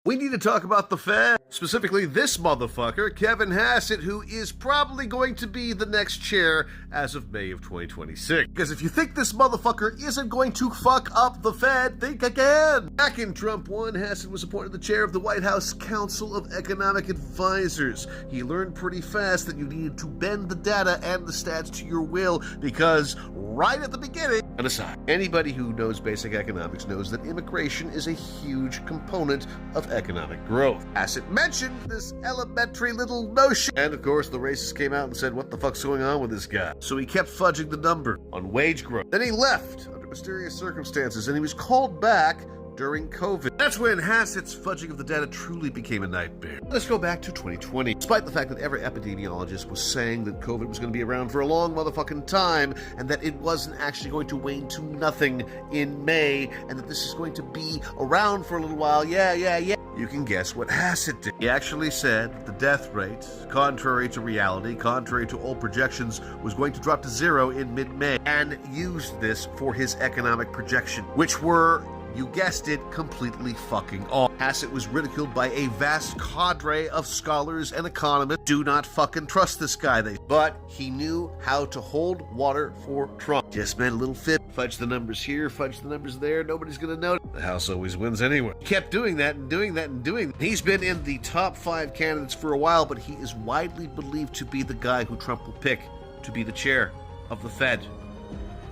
We need to talk about the Fed, specifically this motherfucker, Kevin Hassett, who is probably going to be the next chair as of May of 2026. Because if you think this motherfucker isn't going to fuck up the Fed, think again. Back in Trump 1, Hassett was appointed the chair of the White House Council of Economic Advisors. He learned pretty fast that you needed to bend the data and the stats to your will, because right at the beginning, an aside, anybody who knows basic economics knows that immigration is a huge component of economic growth. Hassett mentioned this elementary little notion, and of course the racists came out and said, what the fuck's going on with this guy? So he kept fudging the number on wage growth. Then he left under mysterious circumstances, and he was called back during COVID. That's when Hassett's fudging of the data truly became a nightmare. Let's go back to 2020. Despite the fact that every epidemiologist was saying that COVID was going to be around for a long motherfucking time, and that it wasn't actually going to wane to nothing in May, and that this is going to be around for a little while, yeah. You can guess what Hassett did. He actually said that the death rate, contrary to reality, contrary to all projections, was going to drop to 0 in mid-May, and used this for his economic projection, which were, you guessed it, completely fucking off. Hassett was ridiculed by a vast cadre of scholars and economists. Do not fucking trust this guy, but he knew how to hold water for Trump. Just made a little fib. Fudge the numbers here, fudge the numbers there, nobody's gonna know. The House always wins anyway. He kept doing that and doing that and doing that. He's been in the top 5 candidates for a while, but he is widely believed to be the guy who Trump will pick to be the chair of the Fed.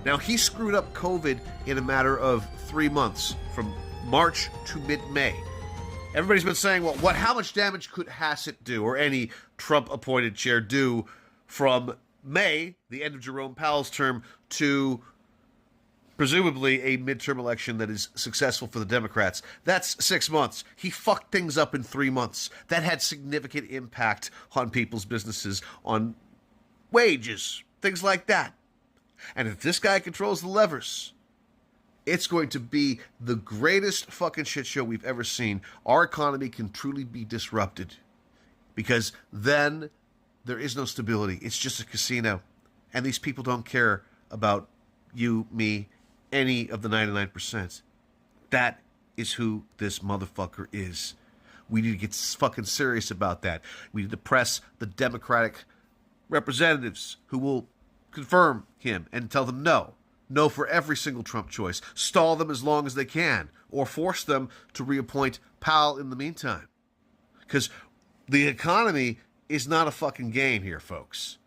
Now, he screwed up COVID in a matter of 3 months, from March to mid-May. Everybody's been saying, well, how much damage could Hassett do, or any Trump-appointed chair do, from May, the end of Jerome Powell's term, to presumably a midterm election that is successful for the Democrats? That's 6 months. He fucked things up in 3 months. That had significant impact on people's businesses, on wages, things like that. And if this guy controls the levers, it's going to be the greatest fucking shit show we've ever seen. Our economy can truly be disrupted, because then there is no stability. It's just a casino. And these people don't care about you, me, any of the 99%. That is who this motherfucker is. We need to get fucking serious about that. We need to press the Democratic representatives who will confirm him and tell them no for every single Trump choice. Stall them as long as they can, or force them to reappoint Powell in the meantime. Because the economy is not a fucking game here, folks.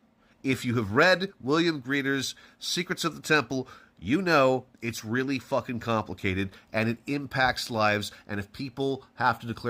If you have read William Greeter's Secrets of the Temple, you know it's really fucking complicated, and it impacts lives, and if people have to declare